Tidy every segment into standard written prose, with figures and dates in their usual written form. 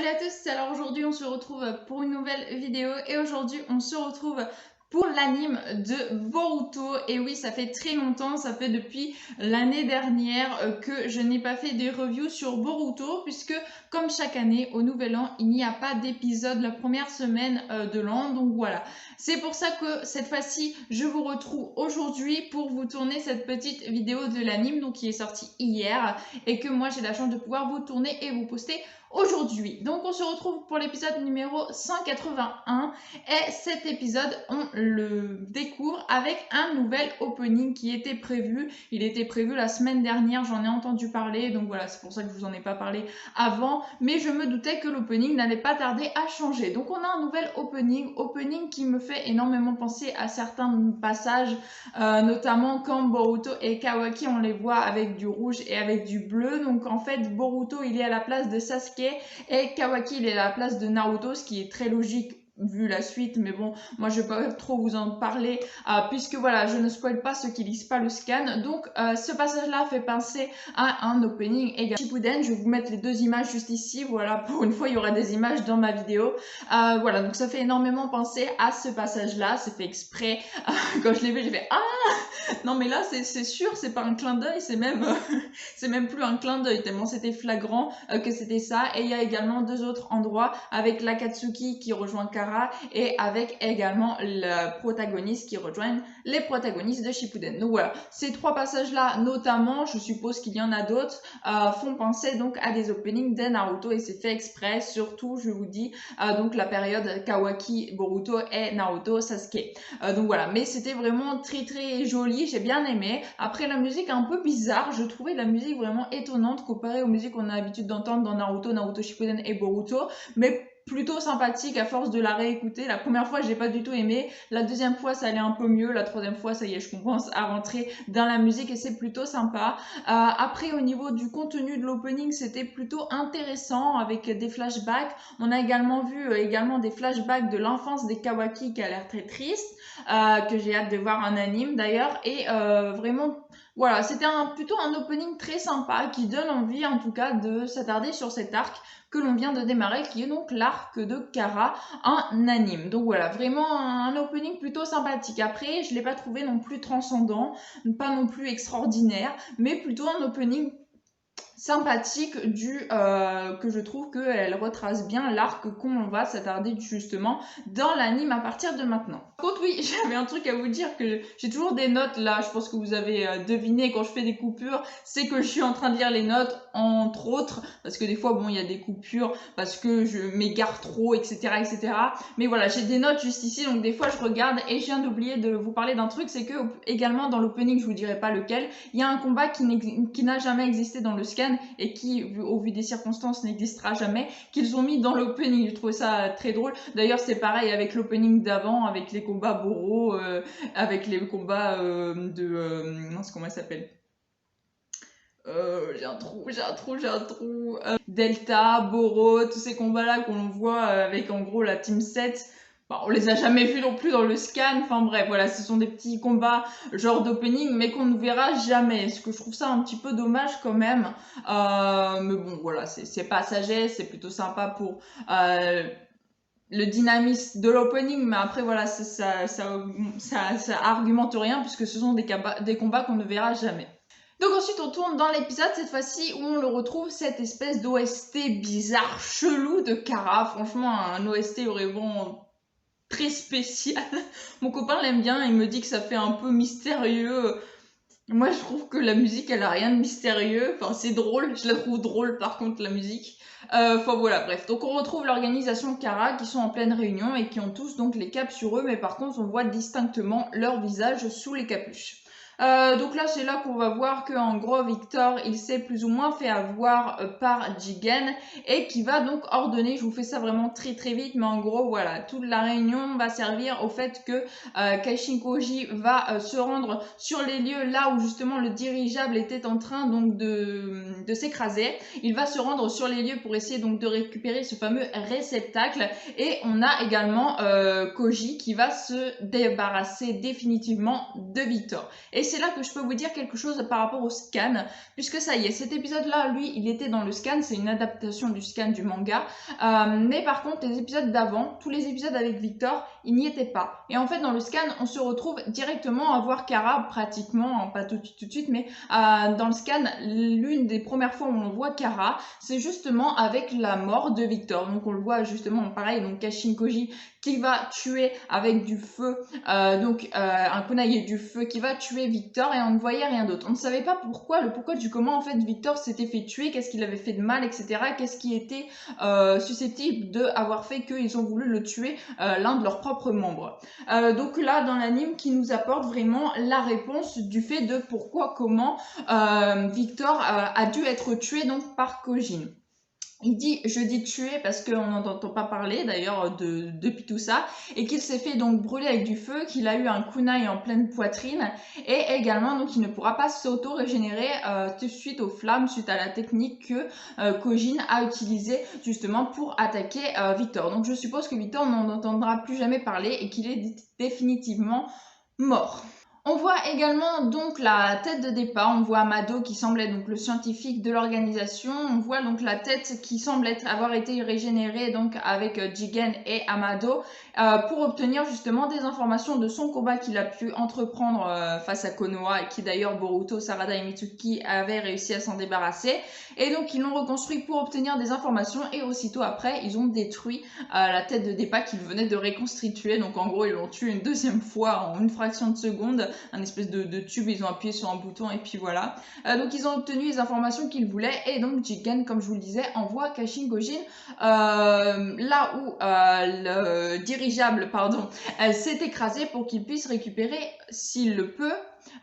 à tous, alors aujourd'hui on se retrouve pour une nouvelle vidéo et aujourd'hui on se retrouve pour l'anime de Boruto. Et oui, ça fait très longtemps, ça fait depuis l'année dernière que je n'ai pas fait des reviews sur Boruto, puisque comme chaque année au nouvel an il n'y a pas d'épisode la première semaine de l'an, donc voilà. C'est pour ça que cette fois-ci je vous retrouve aujourd'hui pour vous tourner cette petite vidéo de l'anime donc qui est sortie hier et que moi j'ai la chance de pouvoir vous tourner et vous poster aujourd'hui. Donc on se retrouve pour l'épisode numéro 181 et cet épisode on le découvre avec un nouvel opening qui était prévu. Il était prévu la semaine dernière, j'en ai entendu parler, donc voilà, c'est pour ça que je vous en ai pas parlé avant, mais je me doutais que l'opening n'allait pas tarder à changer. Donc on a un nouvel opening qui me fait énormément penser à certains passages, notamment quand Boruto et Kawaki on les voit avec du rouge et avec du bleu. Donc en fait Boruto il est à la place de Sasuke et Kawaki il est à la place de Naruto, ce qui est très logique vu la suite, mais bon, moi je vais pas trop vous en parler puisque voilà, je ne spoil pas ceux qui lisent pas le scan. Donc ce passage là fait penser à un opening également Shippuden. Je vais vous mettre les deux images juste ici, voilà, pour une fois il y aura des images dans ma vidéo. Voilà, donc ça fait énormément penser à ce passage là, c'est fait exprès. Quand je l'ai vu j'ai fait ah non mais là c'est sûr, c'est pas un clin d'œil, c'est même c'est même plus un clin d'œil tellement c'était flagrant que c'était ça. Et il y a également deux autres endroits avec l'Akatsuki qui rejoint Kara et avec également le protagoniste qui rejoignent les protagonistes de Shippuden. Donc voilà, ces trois passages là notamment, je suppose qu'il y en a d'autres, font penser donc à des openings de Naruto et c'est fait exprès, surtout je vous dis donc la période Kawaki, Boruto et Naruto, Sasuke. Donc voilà, mais c'était vraiment très très joli, j'ai bien aimé. Après la musique un peu bizarre, je trouvais la musique vraiment étonnante comparée aux musiques qu'on a l'habitude d'entendre dans Naruto, Naruto Shippuden et Boruto, mais plutôt sympathique à force de la réécouter. La première fois j'ai pas du tout aimé, la deuxième fois ça allait un peu mieux, la troisième fois ça y est je commence à rentrer dans la musique et c'est plutôt sympa. Après au niveau du contenu de l'opening c'était plutôt intéressant avec des flashbacks. On a également vu également des flashbacks de l'enfance des Kawaki qui a l'air très triste, que j'ai hâte de voir en anime d'ailleurs. Et vraiment voilà, c'était plutôt un opening très sympa qui donne envie en tout cas de s'attarder sur cet arc que l'on vient de démarrer, qui est donc l'arc de Kara en anime. Donc voilà, vraiment un opening plutôt sympathique. Après, je ne l'ai pas trouvé non plus transcendant, pas non plus extraordinaire, mais plutôt un opening sympathique que je trouve qu'elle retrace bien l'arc qu'on va s'attarder justement dans l'anime à partir de maintenant. Par contre oui, j'avais un truc à vous dire, que j'ai toujours des notes là, je pense que vous avez deviné quand je fais des coupures, c'est que je suis en train de lire les notes entre autres, parce que des fois bon il y a des coupures parce que je m'égare trop, etc., etc. Mais voilà, j'ai des notes juste ici, donc des fois je regarde et je viens d'oublier de vous parler d'un truc, c'est que également dans l'opening, je vous dirai pas lequel, il y a un combat qui n'a jamais existé dans le scan et qui, au vu des circonstances, n'existera jamais, qu'ils ont mis dans l'opening. Je trouve ça très drôle. D'ailleurs, c'est pareil avec l'opening d'avant, avec les combats Boro, avec les combats mince, comment elle s'appelle, j'ai un trou. Delta, Boro, tous ces combats-là qu'on voit avec en gros la Team 7. Bon, on les a jamais vus non plus dans le scan. Enfin bref, voilà, ce sont des petits combats genre d'opening, mais qu'on ne verra jamais. Ce que je trouve ça un petit peu dommage quand même. Mais bon, voilà, c'est passager, c'est plutôt sympa pour le dynamisme de l'opening, mais après voilà, ça argumente rien puisque ce sont des combats qu'on ne verra jamais. Donc ensuite on tourne dans l'épisode, cette fois-ci où on le retrouve, cette espèce d'OST bizarre, chelou de Kara. Franchement un OST vraiment très spécial. Mon copain l'aime bien, il me dit que ça fait un peu mystérieux. Moi je trouve que la musique elle a rien de mystérieux, enfin c'est drôle, je la trouve drôle par contre la musique. Enfin voilà, bref, donc on retrouve l'organisation Kara qui sont en pleine réunion et qui ont tous donc les capes sur eux, mais par contre on voit distinctement leur visage sous les capuches. Donc là c'est là qu'on va voir que en gros Victor il s'est plus ou moins fait avoir par Jigen et qui va donc ordonner, je vous fais ça vraiment très très vite, mais en gros voilà, toute la réunion va servir au fait que Kaishin Koji va se rendre sur les lieux là où justement le dirigeable était en train donc de s'écraser. Il va se rendre sur les lieux pour essayer donc de récupérer ce fameux réceptacle, et on a également Koji qui va se débarrasser définitivement de Victor. Et c'est là que je peux vous dire quelque chose par rapport au scan, puisque ça y est, cet épisode-là, lui, il était dans le scan, c'est une adaptation du scan du manga, mais par contre, les épisodes d'avant, tous les épisodes avec Victor, il n'y était pas. Et en fait, dans le scan, on se retrouve directement à voir Kara, pratiquement, pas tout de suite, mais dans le scan, l'une des premières fois où on voit Kara, c'est justement avec la mort de Victor. Donc on le voit justement, pareil, donc Kashin Koji qui va tuer avec du feu, un kunai et du feu qui va tuer Victor, et on ne voyait rien d'autre. On ne savait pas pourquoi, le pourquoi du comment en fait Victor s'était fait tuer, qu'est-ce qu'il avait fait de mal, etc. Qu'est-ce qui était susceptible d'avoir fait qu'ils ont voulu le tuer, l'un de leurs propres membres. Donc là, dans l'anime, qui nous apporte vraiment la réponse du fait de pourquoi, comment Victor a dû être tué donc par Kojin. Il dit, je dis tuer parce qu'on n'en entend pas parler d'ailleurs depuis tout ça, et qu'il s'est fait donc brûler avec du feu, qu'il a eu un kunai en pleine poitrine, et également donc il ne pourra pas s'auto-régénérer suite aux flammes, suite à la technique que Kojin a utilisée justement pour attaquer Victor. Donc je suppose que Victor n'en entendra plus jamais parler et qu'il est définitivement mort. On voit également donc la tête de départ, on voit Amado qui semble être donc le scientifique de l'organisation, on voit donc la tête qui semble avoir été régénérée donc avec Jigen et Amado pour obtenir justement des informations de son combat qu'il a pu entreprendre face à Konoha, et qui d'ailleurs Boruto, Sarada et Mitsuki avaient réussi à s'en débarrasser, et donc ils l'ont reconstruit pour obtenir des informations, et aussitôt après ils ont détruit la tête de départ qu'ils venaient de reconstituer. Donc en gros ils l'ont tué une deuxième fois en une fraction de seconde, un espèce de tube, ils ont appuyé sur un bouton et puis voilà. Donc ils ont obtenu les informations qu'ils voulaient, et donc Jigen, comme je vous le disais, envoie Kashin Kojin là où le dirigeable s'est écrasé, pour qu'il puisse récupérer, s'il le peut,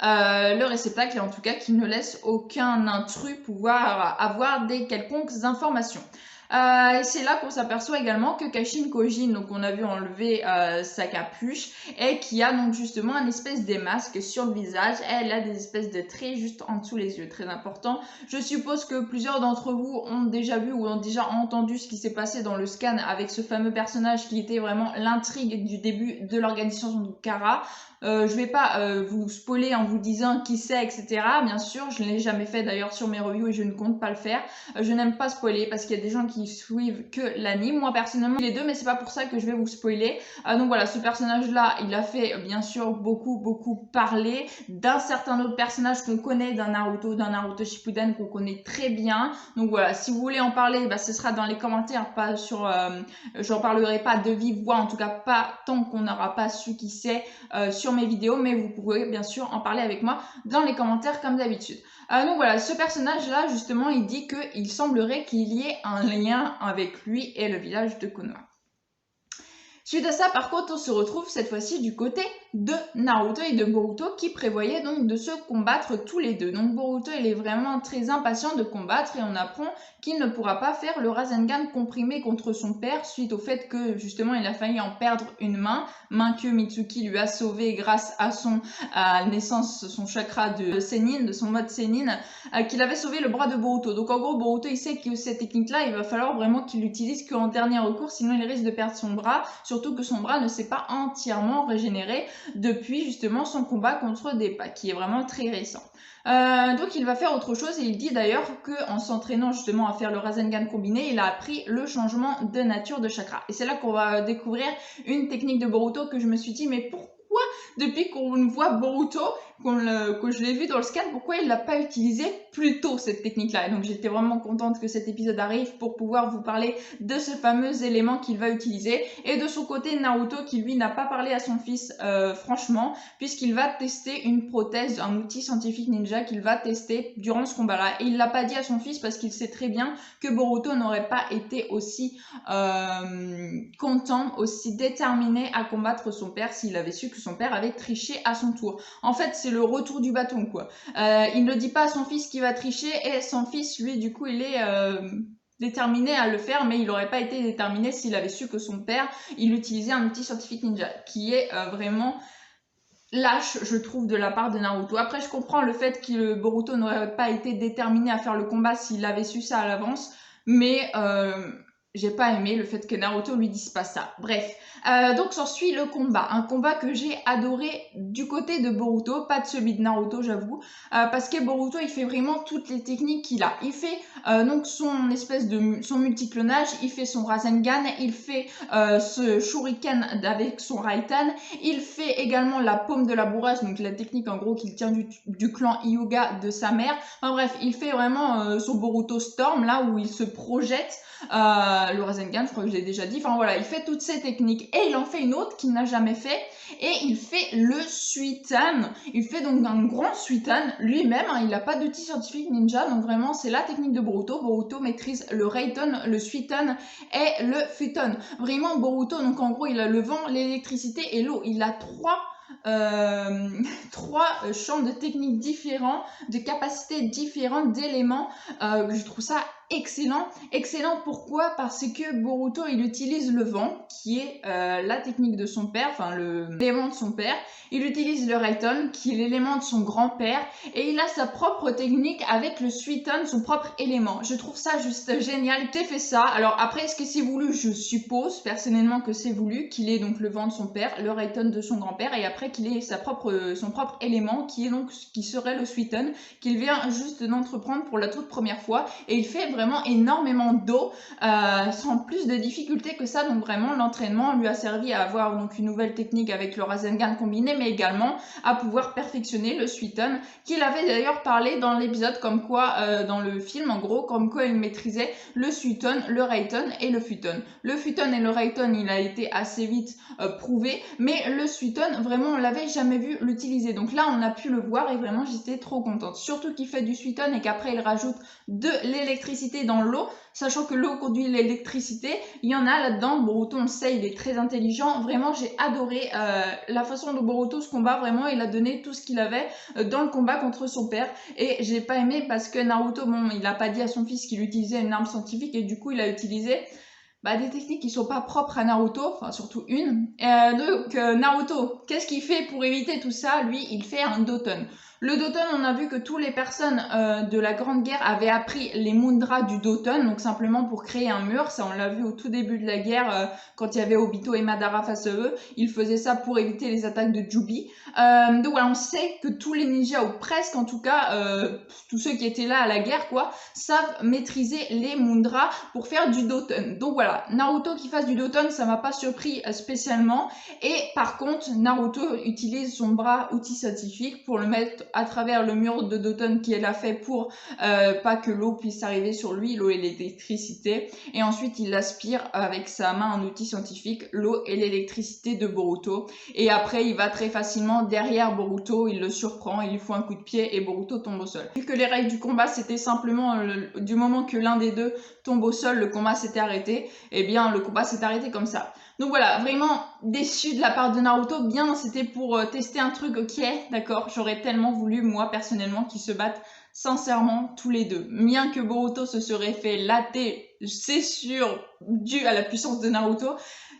le réceptacle, et en tout cas qu'il ne laisse aucun intrus pouvoir avoir des quelconques informations. Et c'est là qu'on s'aperçoit également que Kashin Kojin, donc on a vu enlever sa capuche, et qui a donc justement un espèce de masque sur le visage. Elle a des espèces de traits juste en dessous les yeux, très important. Je suppose que plusieurs d'entre vous ont déjà vu ou ont déjà entendu ce qui s'est passé dans le scan avec ce fameux personnage qui était vraiment l'intrigue du début de l'organisation de Kara. Je vais pas vous spoiler en vous disant qui c'est, etc. Bien sûr, je ne l'ai jamais fait d'ailleurs sur mes reviews, et je ne compte pas le faire. Je n'aime pas spoiler parce qu'il y a des gens qui suivent que l'anime. Moi personnellement les deux, mais c'est pas pour ça que je vais vous spoiler. Donc voilà, ce personnage là, il a fait bien sûr beaucoup parler d'un certain autre personnage qu'on connaît d'un Naruto Shippuden qu'on connaît très bien. Donc voilà, si vous voulez en parler, ce sera dans les commentaires, pas sur j'en parlerai pas de vive voix, en tout cas pas tant qu'on n'aura pas su qui c'est sur mes vidéos, mais vous pouvez bien sûr en parler avec moi dans les commentaires comme d'habitude. Donc voilà, ce personnage là justement, il dit qu'il semblerait qu'il y ait un lien avec lui et le village de Konoha. Suite à ça, par contre, on se retrouve cette fois-ci du côté de Naruto et de Boruto, qui prévoyaient donc de se combattre tous les deux. Donc Boruto, il est vraiment très impatient de combattre, et on apprend qu'il ne pourra pas faire le Rasengan comprimé contre son père, suite au fait que justement il a failli en perdre une main que Mitsuki lui a sauvé grâce à son naissance, son chakra de Sennin, de son mode Sennin, qu'il avait sauvé le bras de Boruto. Donc en gros, Boruto, il sait que cette technique-là, il va falloir vraiment qu'il l'utilise qu'en dernier recours, sinon il risque de perdre son bras, surtout que son bras ne s'est pas entièrement régénéré depuis justement son combat contre Deppa, qui est vraiment très récent. Donc il va faire autre chose, et il dit d'ailleurs qu'en s'entraînant justement à faire le Rasengan combiné, il a appris le changement de nature de chakra. Et c'est là qu'on va découvrir une technique de Boruto que je me suis dit, mais pourquoi depuis qu'on voit Boruto, que je l'ai vu dans le scan, pourquoi il l'a pas utilisé plus tôt, cette technique-là? Et donc j'étais vraiment contente que cet épisode arrive pour pouvoir vous parler de ce fameux élément qu'il va utiliser. Et de son côté, Naruto, qui lui n'a pas parlé à son fils franchement, puisqu'il va tester une prothèse, un outil scientifique ninja qu'il va tester durant ce combat-là. Et il l'a pas dit à son fils parce qu'il sait très bien que Boruto n'aurait pas été aussi content, aussi déterminé à combattre son père s'il avait su que son père avait triché à son tour. En fait, c'est le retour du bâton, quoi. Il ne dit pas à son fils qu'il va tricher, et son fils, lui, du coup, il est déterminé à le faire, mais il n'aurait pas été déterminé s'il avait su que son père, il utilisait un outil scientifique ninja, qui est vraiment lâche, je trouve, de la part de Naruto. Après, je comprends le fait que Boruto n'aurait pas été déterminé à faire le combat s'il avait su ça à l'avance, mais j'ai pas aimé le fait que Naruto lui dise pas ça. Bref, donc s'ensuit le combat. Un combat que j'ai adoré du côté de Boruto, pas de celui de Naruto, j'avoue. Parce que Boruto, il fait vraiment toutes les techniques qu'il a. Il fait donc son espèce de son multiclonage, il fait son Rasengan, il fait ce Shuriken avec son Raitan, il fait également la paume de la bourrasse, donc la technique en gros qu'il tient du clan Hyuga de sa mère. Enfin bref, il fait vraiment son Boruto Storm, là où il se projette. Le Rasengan, je crois que je l'ai déjà dit. Enfin voilà, il fait toutes ces techniques. Et il en fait une autre qu'il n'a jamais fait. Et il fait le Suitan. Il fait donc un grand Suitan lui-même. Hein, il n'a pas d'outil scientifique ninja. Donc vraiment, c'est la technique de Boruto. Boruto maîtrise le Reiton, le Suitan et le Futon. Vraiment, Boruto, donc en gros, il a le vent, l'électricité et l'eau. Il a trois champs de techniques différents, de capacités différentes, d'éléments. Je trouve ça excellent. Excellent pourquoi? Parce que Boruto, il utilise le vent, qui est la technique de son père, enfin l'élément de son père. Il utilise le Reiton, qui est l'élément de son grand-père. Et il a sa propre technique avec le Suiton, son propre élément. Je trouve ça juste génial. Il a fait ça. Alors après, est-ce que c'est voulu? Je suppose personnellement que c'est voulu, qu'il ait donc le vent de son père, le Reiton de son grand-père, et après qu'il ait son propre élément, qui serait le Suiton, qu'il vient juste d'entreprendre pour la toute première fois. Et il fait vraiment énormément d'eau, sans plus de difficultés que ça. Donc vraiment, l'entraînement lui a servi à avoir donc une nouvelle technique avec le Rasengan combiné, mais également à pouvoir perfectionner le Suiton, qu'il avait d'ailleurs parlé dans l'épisode comme quoi, dans le film en gros, comme quoi il maîtrisait le Suiton, le Reiton et le Futon. Le Futon et le Reiton, il a été assez vite prouvé, mais le Suiton, vraiment, on l'avait jamais vu l'utiliser. Donc là, on a pu le voir et vraiment, j'étais trop contente. Surtout qu'il fait du Suiton et qu'après, il rajoute de l'électricité dans l'eau, sachant que l'eau conduit l'électricité. Il y en a là-dedans. Boruto, on le sait, il est très intelligent. Vraiment, j'ai adoré la façon dont Boruto se combat. Vraiment, il a donné tout ce qu'il avait dans le combat contre son père. Et j'ai pas aimé parce que Naruto, bon, il a pas dit à son fils qu'il utilisait une arme scientifique et du coup, il a utilisé des techniques qui sont pas propres à Naruto, enfin surtout une. Donc Naruto, qu'est-ce qu'il fait pour éviter tout ça? Lui, il fait un Doton. Le Doton, on a vu que toutes les personnes de la Grande Guerre avaient appris les mudras du Doton, donc simplement pour créer un mur. Ça, on l'a vu au tout début de la guerre, quand il y avait Obito et Madara face à eux. Ils faisaient ça pour éviter les attaques de Jubi. Donc voilà, on sait que tous les ninjas, ou presque en tout cas, tous ceux qui étaient là à la guerre, quoi, savent maîtriser les mudras pour faire du Doton. Donc voilà, Naruto qui fasse du Doton, ça m'a pas surpris spécialement. Et par contre, Naruto utilise son bras outil scientifique pour le mettre à travers le mur de Doton qu'il a fait pour pas que l'eau puisse arriver sur lui, l'eau et l'électricité. Et ensuite, il aspire avec sa main en outil scientifique l'eau et l'électricité de Boruto. Et après, il va très facilement derrière Boruto, il le surprend, il lui fout un coup de pied et Boruto tombe au sol. Vu que les règles du combat, c'était simplement du moment que l'un des deux tombe au sol, le combat s'était arrêté, et bien le combat s'est arrêté comme ça. Donc voilà, vraiment déçu de la part de Naruto. Bien, c'était pour tester un truc, ok, d'accord. J'aurais tellement voulu, moi, personnellement, qu'ils se battent sincèrement tous les deux. Bien que Boruto se serait fait latter, c'est sûr, dû à la puissance de Naruto.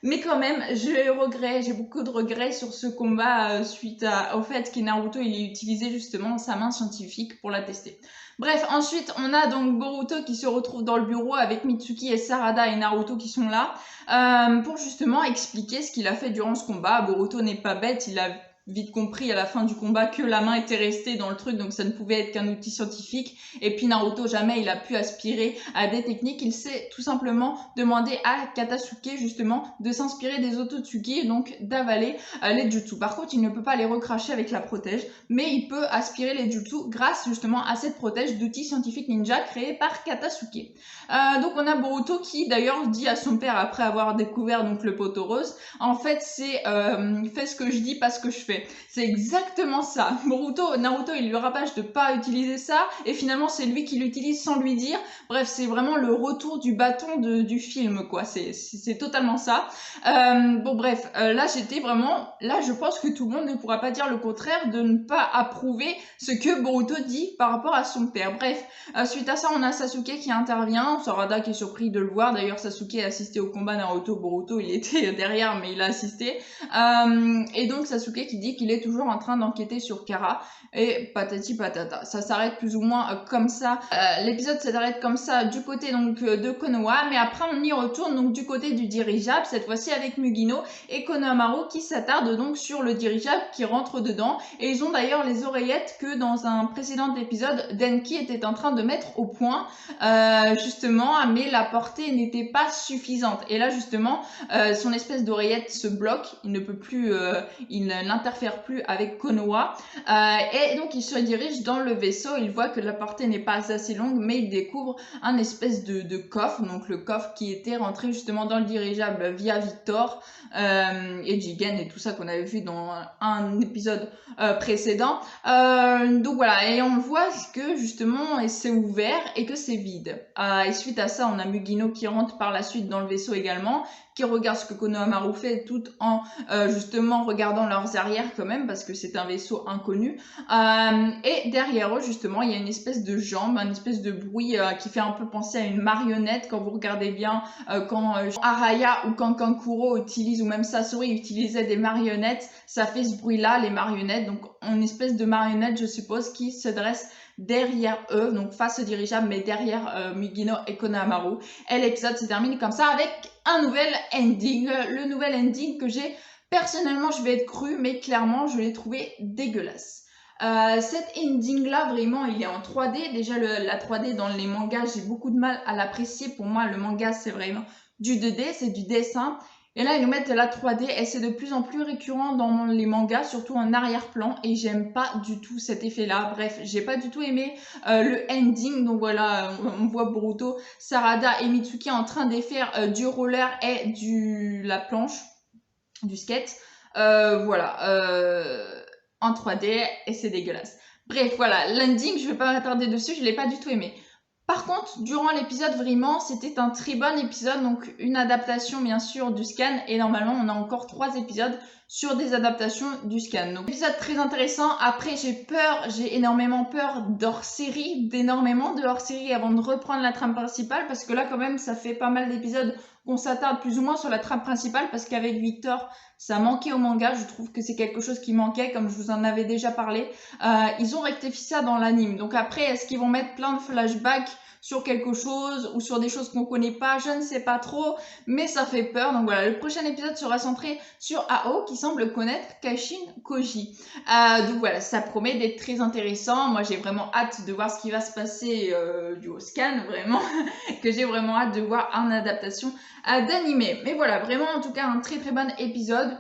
Mais quand même, j'ai beaucoup de regrets sur ce combat suite au fait que Naruto il ait utilisé justement sa main scientifique pour la tester. Bref, ensuite, on a donc Boruto qui se retrouve dans le bureau avec Mitsuki et Sarada et Naruto qui sont là pour justement expliquer ce qu'il a fait durant ce combat. Boruto n'est pas bête, il a vite compris à la fin du combat que la main était restée dans le truc, donc ça ne pouvait être qu'un outil scientifique. Et puis Naruto, jamais il a pu aspirer à des techniques. Il s'est tout simplement demandé à Katasuke justement de s'inspirer des Otsutsuki, donc d'avaler les jutsu. Par contre, il ne peut pas les recracher avec la protège, mais il peut aspirer les jutsu grâce justement à cette protège d'outils scientifiques ninja créée par Katasuke. Donc on a Boruto qui d'ailleurs dit à son père après avoir découvert donc le poteau rose, en fait c'est fais ce que je dis, pas ce que je fais. C'est exactement ça. Naruto, il lui rabâche de pas utiliser ça, et finalement c'est lui qui l'utilise sans lui dire. Bref, c'est vraiment le retour du bâton du film, quoi. C'est totalement ça. Bon bref, là je pense que tout le monde ne pourra pas dire le contraire de ne pas approuver ce que Boruto dit par rapport à son père. Bref, suite à ça, on a Sasuke qui intervient, Sarada qui est surpris de le voir. D'ailleurs, Sasuke a assisté au combat Naruto, Boruto, il était derrière, mais il a assisté. Et donc Sasuke qui dit qu'il est toujours en train d'enquêter sur Kara et patati patata. Ça s'arrête plus ou moins comme ça. L'épisode s'arrête comme ça du côté donc de Konoha, mais après on y retourne donc du côté du dirigeable, cette fois-ci avec Mugino et Konohamaru qui s'attardent donc sur le dirigeable qui rentre dedans. Et ils ont d'ailleurs les oreillettes que dans un précédent épisode, Denki était en train de mettre au point, justement, mais la portée n'était pas suffisante. Et là, justement, son espèce d'oreillette se bloque, il ne peut plus, il n'interfère plus avec Konoha. Et donc, il se dirige dans le vaisseau, il voit que la portée n'est pas assez longue, mais il découvre un espèce de coffre, donc le coffre qui était rentré justement dans le dirigeable via Victor et Jigen et tout ça qu'on avait vu dans un épisode précédent. Donc voilà, et on voit que justement c'est ouvert et que c'est vide. Et suite à ça, on a Mugino qui rentre par la suite dans le vaisseau également, qui regarde ce que Konohamaru fait tout en justement regardant leurs arrières quand même parce que c'est un vaisseau inconnu. Et derrière eux justement il y a une espèce de jambe, une espèce de bruit qui fait un peu penser à une marionnette quand vous regardez bien quand Araya ou quand Kankuro utilise ou même Sasori utilisait des marionnettes, ça fait ce bruit là les marionnettes, donc une espèce de marionnette je suppose qui se dresse derrière eux, donc face au dirigeable mais derrière Mugino et Konohamaru. Et l'épisode se termine comme ça avec un nouvel ending, le nouvel ending que j'ai personnellement, je vais être crue, mais clairement je l'ai trouvé dégueulasse. Cet ending là vraiment il est en 3D, déjà la 3D dans les mangas j'ai beaucoup de mal à l'apprécier, pour moi le manga c'est vraiment du 2D, c'est du dessin. Et là, ils nous mettent la 3D et c'est de plus en plus récurrent dans les mangas, surtout en arrière-plan. Et j'aime pas du tout cet effet-là. Bref, j'ai pas du tout aimé le ending. Donc voilà, on voit Boruto, Sarada et Mitsuki en train de faire du roller et la planche, du skate. Voilà, en 3D et c'est dégueulasse. Bref, voilà, l'ending, je vais pas m'attarder dessus, je l'ai pas du tout aimé. Par contre, durant l'épisode, vraiment, c'était un très bon épisode, donc une adaptation bien sûr du scan, et normalement on a encore 3 épisodes sur des adaptations du scan. Donc épisode très intéressant. Après j'ai énormément peur d'hors-série, d'énormément de hors-série avant de reprendre la trame principale, parce que là quand même ça fait pas mal d'épisodes qu'on s'attarde plus ou moins sur la trame principale, parce qu'avec Victor, ça manquait au manga, je trouve que c'est quelque chose qui manquait, comme je vous en avais déjà parlé. Ils ont rectifié ça dans l'anime, donc après, est-ce qu'ils vont mettre plein de flashbacks sur quelque chose ou sur des choses qu'on connaît pas, je ne sais pas trop, mais ça fait peur. Donc voilà, le prochain épisode sera centré sur Ao qui semble connaître Kashin Koji. Donc voilà, ça promet d'être très intéressant. Moi j'ai vraiment hâte de voir ce qui va se passer du scan, vraiment, que j'ai vraiment hâte de voir en adaptation d'animé. Mais voilà, vraiment en tout cas un très très bon épisode.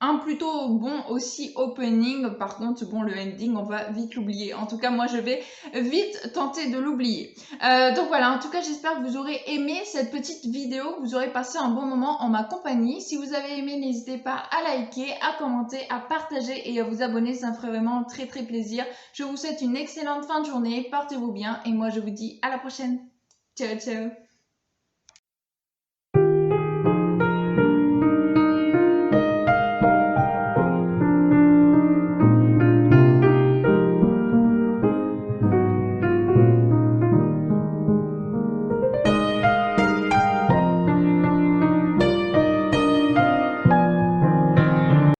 Un plutôt bon aussi opening, par contre bon le ending on va vite l'oublier, en tout cas moi je vais vite tenter de l'oublier. Donc voilà, en tout cas j'espère que vous aurez aimé cette petite vidéo, que vous aurez passé un bon moment en ma compagnie. Si vous avez aimé, n'hésitez pas à liker, à commenter, à partager et à vous abonner, ça me ferait vraiment très très plaisir. Je vous souhaite une excellente fin de journée, portez-vous bien et moi je vous dis à la prochaine. Ciao ciao.